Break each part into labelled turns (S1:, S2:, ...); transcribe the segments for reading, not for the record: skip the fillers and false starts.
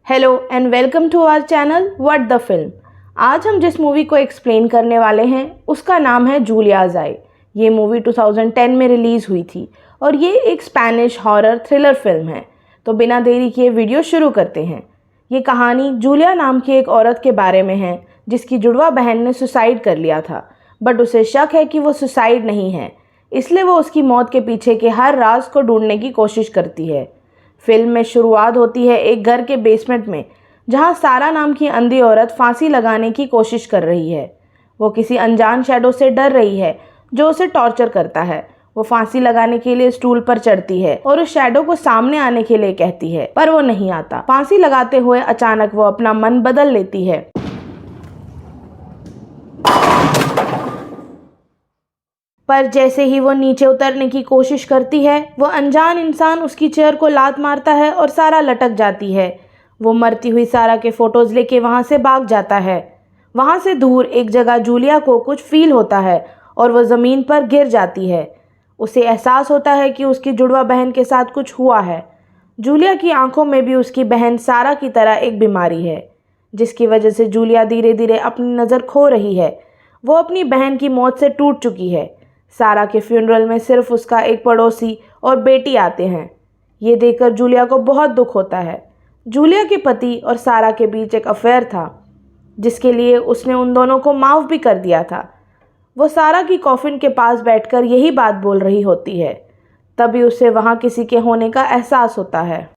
S1: Hello and welcome to our channel what the film. आज हम जिस मूवी को एक्सप्लेन करने वाले हैं उसका नाम है जूलियाज़ आई। ये मूवी 2010 में रिलीज़ हुई थी और ये एक स्पेनिश हॉरर थ्रिलर फिल्म है। तो बिना देरी किए वीडियो शुरू करते हैं। ये कहानी जूलिया नाम की एक औरत के बारे में है जिसकी जुड़वा बहन ने सुसाइड कर लिया था, बट उसे शक है कि वो सुसाइड नहीं है, इसलिए वो उसकी मौत के पीछे के हर राज को ढूंढने की कोशिश करती है। फिल्म में शुरुआत होती है एक घर के बेसमेंट में, जहां सारा नाम की अंधी औरत फांसी लगाने की कोशिश कर रही है। वो किसी अनजान शैडो से डर रही है जो उसे टॉर्चर करता है। वो फांसी लगाने के लिए स्टूल पर चढ़ती है और उस शैडो को सामने आने के लिए कहती है, पर वो नहीं आता। फांसी लगाते हुए अचानक वो अपना मन बदल लेती है। पर जैसे ही वो नीचे उतरने की कोशिश करती है, वो अनजान इंसान उसकी चेयर को लात मारता है और सारा लटक जाती है। वो मरती हुई सारा के फोटोज़ लेके वहाँ से भाग जाता है। वहाँ से दूर एक जगह जूलिया को कुछ फील होता है और वो ज़मीन पर गिर जाती है। उसे एहसास होता है कि उसकी जुड़वा बहन के साथ कुछ हुआ है। जूलिया की आंखों में भी उसकी बहन सारा की तरह एक बीमारी है, जिसकी वजह से जूलिया धीरे धीरे अपनी नज़र खो रही है। वो अपनी बहन की मौत से टूट चुकी है। सारा के फ्यूनरल में सिर्फ उसका एक पड़ोसी और बेटी आते हैं। ये देखकर जूलिया को बहुत दुख होता है। जूलिया के पति और सारा के बीच एक अफेयर था, जिसके लिए उसने उन दोनों को माफ़ भी कर दिया था। वो सारा की कॉफिन के पास बैठकर यही बात बोल रही होती है, तभी उसे वहाँ किसी के होने का एहसास होता है।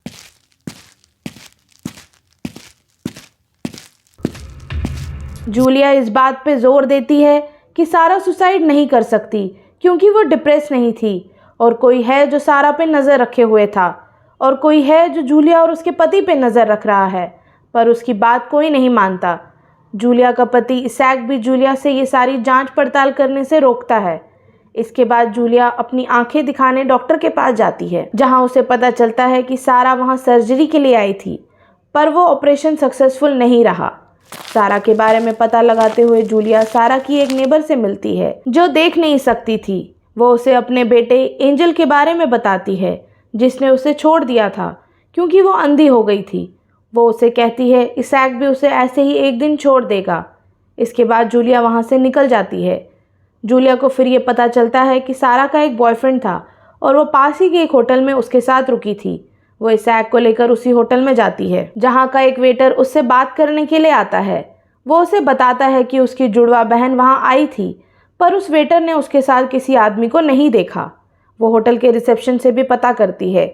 S1: जूलिया इस बात पे जोर देती है कि सारा सुसाइड नहीं कर सकती क्योंकि वो डिप्रेस नहीं थी, और कोई है जो सारा पे नज़र रखे हुए था, और कोई है जो जूलिया और उसके पति पे नज़र रख रहा है, पर उसकी बात कोई नहीं मानता। जूलिया का पति इसैक भी जूलिया से ये सारी जांच पड़ताल करने से रोकता है। इसके बाद जूलिया अपनी आंखें दिखाने डॉक्टर के पास जाती है, जहां उसे पता चलता है कि सारा वहां सर्जरी के लिए आई थी, पर वो ऑपरेशन सक्सेसफुल नहीं रहा। सारा के बारे में पता लगाते हुए जूलिया सारा की एक नेबर से मिलती है जो देख नहीं सकती थी। वो उसे अपने बेटे एंजल के बारे में बताती है, जिसने उसे छोड़ दिया था क्योंकि वो अंधी हो गई थी। वो उसे कहती है इसैक भी उसे ऐसे ही एक दिन छोड़ देगा। इसके बाद जूलिया वहाँ से निकल जाती है। जूलिया को फिर ये पता चलता है कि सारा का एक बॉयफ्रेंड था और वो पास ही के एक होटल में उसके साथ रुकी थी। वो इसैक को लेकर उसी होटल में जाती है, जहाँ का एक वेटर उससे बात करने के लिए आता है। वो उसे बताता है कि उसकी जुड़वा बहन वहाँ आई थी, पर उस वेटर ने उसके साथ किसी आदमी को नहीं देखा। वो होटल के रिसेप्शन से भी पता करती है,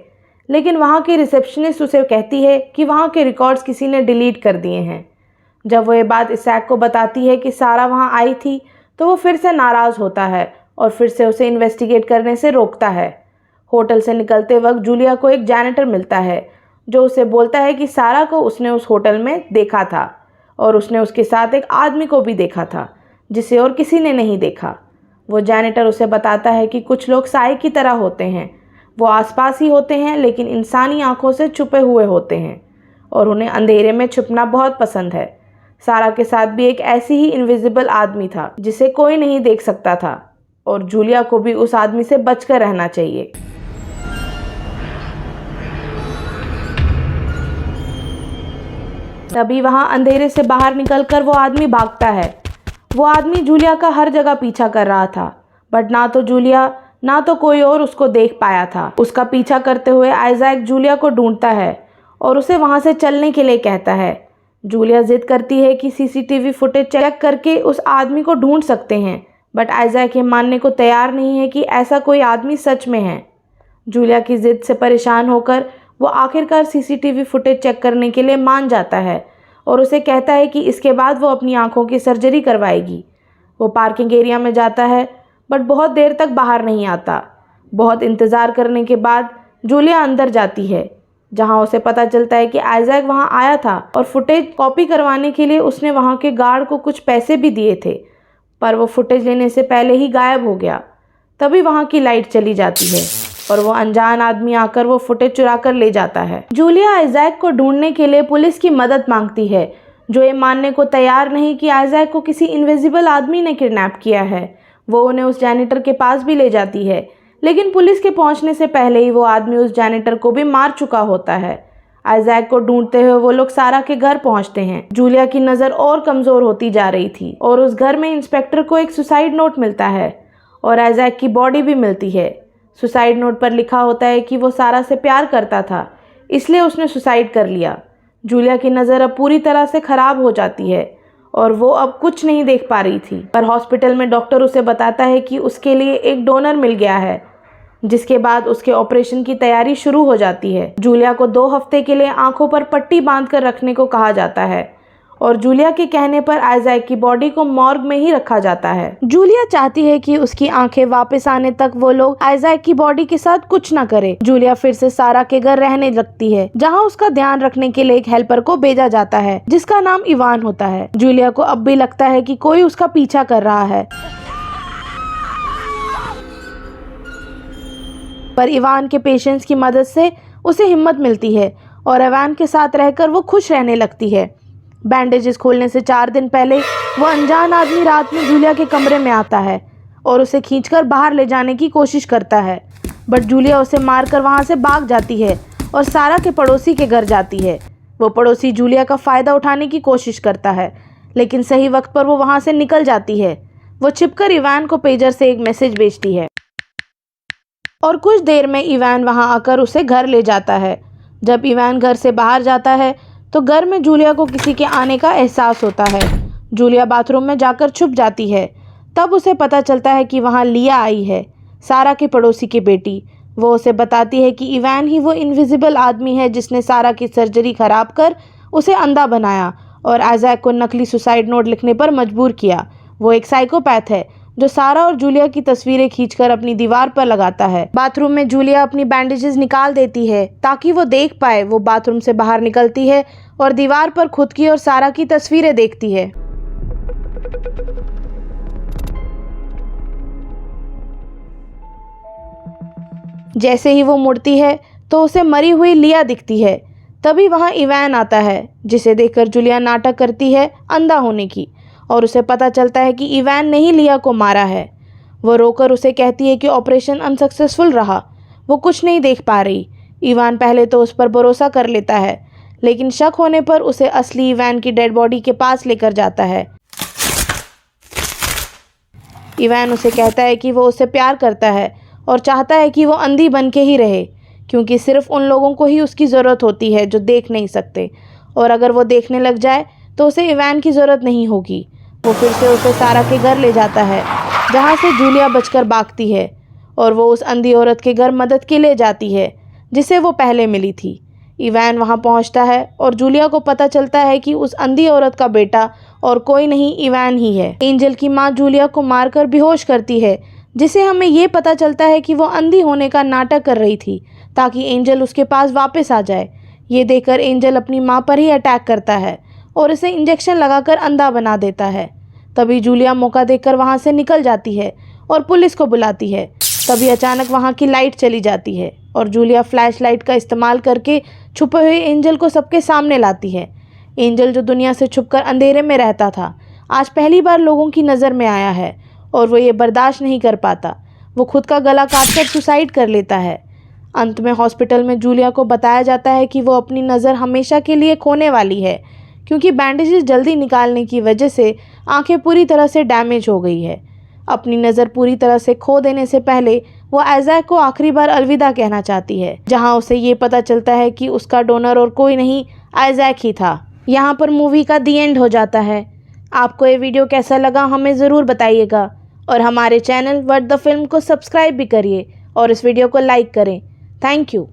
S1: लेकिन वहाँ की रिसेप्शनिस्ट उसे कहती है कि वहाँ के रिकॉर्ड्स किसी ने डिलीट कर दिए हैं। जब वो ये बात इसैक को बताती है कि सारा वहाँ आई थी, तो वो फिर से नाराज़ होता है और फिर से उसे इन्वेस्टिगेट करने से रोकता है। होटल से निकलते वक्त जूलिया को एक जैनिटर मिलता है जो उसे बोलता है कि सारा को उसने उस होटल में देखा था और उसने उसके साथ एक आदमी को भी देखा था जिसे और किसी ने नहीं देखा। वो जैनिटर उसे बताता है कि कुछ लोग साए की तरह होते हैं। वो आसपास ही होते हैं लेकिन इंसानी आंखों से छुपे हुए होते हैं और उन्हें अंधेरे में छुपना बहुत पसंद है। सारा के साथ भी एक ऐसी ही इनविजिबल आदमी था जिसे कोई नहीं देख सकता था, और जूलिया को भी उस आदमी से बचकर रहना चाहिए। तभी वहाँ अंधेरे से बाहर निकलकर वो आदमी भागता है। वो आदमी जूलिया का हर जगह पीछा कर रहा था, बट ना तो जूलिया ना तो कोई और उसको देख पाया था। उसका पीछा करते हुए आइजैक जूलिया को ढूंढता है और उसे वहाँ से चलने के लिए कहता है। जूलिया जिद करती है कि सीसीटीवी फुटेज चेक करके उस आदमी को ढूंढ सकते हैं, बट आइजैक ये मानने को तैयार नहीं है कि ऐसा कोई आदमी सच में है। जूलिया की जिद से परेशान होकर वो आखिरकार सीसीटीवी फुटेज चेक करने के लिए मान जाता है और उसे कहता है कि इसके बाद वो अपनी आंखों की सर्जरी करवाएगी। वो पार्किंग एरिया में जाता है, बट बहुत देर तक बाहर नहीं आता। बहुत इंतज़ार करने के बाद जूलिया अंदर जाती है, जहां उसे पता चलता है कि आइजैक वहां आया था और फुटेज कॉपी करवाने के लिए उसने वहां के गार्ड को कुछ पैसे भी दिए थे, पर वो फुटेज लेने से पहले ही गायब हो गया। तभी वहां की लाइट चली जाती है और वो अनजान आदमी आकर वो फुटेज चुरा कर ले जाता है। जूलिया आइजैक को ढूंढने के लिए पुलिस की मदद मांगती है, जो ये मानने को तैयार नहीं कि आइजैक को किसी इनविजिबल आदमी ने किडनैप किया है। वो उन्हें उस जैनिटर के पास भी ले जाती है, लेकिन पुलिस के पहुंचने से पहले ही वो आदमी उस जैनिटर को भी मार चुका होता है। आइजैक को ढूंढते हुए वो लोग सारा के घर पहुंचते हैं। जूलिया की नज़र और कमज़ोर होती जा रही थी और उस घर में इंस्पेक्टर को एक सुसाइड नोट मिलता है और आइजैक की बॉडी भी मिलती है। सुसाइड नोट पर लिखा होता है कि वो सारा से प्यार करता था, इसलिए उसने सुसाइड कर लिया। जूलिया की नज़र अब पूरी तरह से ख़राब हो जाती है और वो अब कुछ नहीं देख पा रही थी। पर हॉस्पिटल में डॉक्टर उसे बताता है कि उसके लिए एक डोनर मिल गया है, जिसके बाद उसके ऑपरेशन की तैयारी शुरू हो जाती है। जूलिया को 2 हफ्ते के लिए आंखों पर पट्टी बांधकर रखने को कहा जाता है और जूलिया के कहने पर आइजैक की बॉडी को मॉर्ग में ही रखा जाता है। जूलिया चाहती है कि उसकी आंखें वापस आने तक वो लोग आइजैक की बॉडी के साथ कुछ न करे। जूलिया फिर से सारा के घर रहने लगती है, जहां उसका ध्यान रखने के लिए एक हेल्पर को भेजा जाता है जिसका नाम इवान होता है। जूलिया को अब भी लगता है कि कोई उसका पीछा कर रहा है, पर इवान के पेशेंस की मदद से उसे हिम्मत मिलती है और इवान के साथ रहकर वो खुश रहने लगती है। बैंडेजेस खोलने से 4 दिन पहले वो अनजान आदमी रात में जूलिया के कमरे में आता है और उसे खींचकर बाहर ले जाने की कोशिश करता है, बट जूलिया उसे मारकर वहाँ से भाग जाती है और सारा के पड़ोसी के घर जाती है। वो पड़ोसी जूलिया का फ़ायदा उठाने की कोशिश करता है, लेकिन सही वक्त पर वो वहाँ से निकल जाती है। वो छिपकर इवान को पेजर से एक मैसेज भेजती है और कुछ देर में इवान वहाँ आकर उसे घर ले जाता है। जब इवान घर से बाहर जाता है तो घर में जूलिया को किसी के आने का एहसास होता है। जूलिया बाथरूम में जाकर छुप जाती है। तब उसे पता चलता है कि वहाँ लिया आई है, सारा के पड़ोसी की बेटी। वो उसे बताती है कि इवान ही वो इनविजिबल आदमी है जिसने सारा की सर्जरी खराब कर उसे अंधा बनाया और आइजैक को नकली सुसाइड नोट लिखने पर मजबूर किया। वो एक साइकोपैथ है जो सारा और जूलिया की तस्वीरें खींचकर अपनी दीवार पर लगाता है। बाथरूम में जूलिया अपनी बैंडेजेस निकाल देती है ताकि वो देख पाए। वो बाथरूम से बाहर निकलती है और दीवार पर खुद की और सारा की तस्वीरें देखती है। जैसे ही वो मुड़ती है तो उसे मरी हुई लिया दिखती है। तभी वहाँ इवान आता है, जिसे देखकर जूलिया नाटक करती है अंधा होने की और उसे पता चलता है कि इवान ने ही लिया को मारा है। वो रोकर उसे कहती है कि ऑपरेशन अनसक्सेसफुल रहा, वो कुछ नहीं देख पा रही। इवान पहले तो उस पर भरोसा कर लेता है, लेकिन शक होने पर उसे असली इवान की डेड बॉडी के पास लेकर जाता है। इवान उसे कहता है कि वो उससे प्यार करता है और चाहता है कि वो अंधी बन के ही रहे, क्योंकि सिर्फ उन लोगों को ही उसकी ज़रूरत होती है जो देख नहीं सकते, और अगर वो देखने लग जाए तो उसे इवान की ज़रूरत नहीं होगी। वो फिर से उसे सारा के घर ले जाता है, जहाँ से जूलिया बचकर भागती है और वो उस अंधी औरत के घर मदद के लिए जाती है जिसे वो पहले मिली थी। इवान वहाँ पहुँचता है और जूलिया को पता चलता है कि उस अंधी औरत का बेटा और कोई नहीं इवान ही है। एंजल की माँ जूलिया को मारकर बेहोश करती है, जिसे हमें ये पता चलता है कि वो अंधी होने का नाटक कर रही थी ताकि एंजल उसके पास वापस आ जाए। ये देखकर एंजल अपनी माँ पर ही अटैक करता है और इसे इंजेक्शन लगाकर अंधा बना देता है। तभी जूलिया मौका देखकर वहाँ से निकल जाती है और पुलिस को बुलाती है। तभी अचानक वहाँ की लाइट चली जाती है और जूलिया फ्लैश लाइट का इस्तेमाल करके छुपे हुए एंजल को सबके सामने लाती है। एंजल, जो दुनिया से छुपकर अंधेरे में रहता था, आज पहली बार लोगों की नज़र में आया है और वो ये बर्दाश्त नहीं कर पाता। वो खुद का गला काटकर सुसाइड कर लेता है। अंत में हॉस्पिटल में जूलिया को बताया जाता है कि वो अपनी नज़र हमेशा के लिए खोने वाली है, क्योंकि बैंडेजेस जल्दी निकालने की वजह से आंखें पूरी तरह से डैमेज हो गई है। अपनी नज़र पूरी तरह से खो देने से पहले वो आइजैक को आखिरी बार अलविदा कहना चाहती है, जहां उसे ये पता चलता है कि उसका डोनर और कोई नहीं आइजैक ही था। यहाँ पर मूवी का दी एंड हो जाता है। आपको ये वीडियो कैसा लगा हमें ज़रूर बताइएगा और हमारे चैनल व्हाट द फिल्म को सब्सक्राइब भी करिए और इस वीडियो को लाइक करें। Thank you.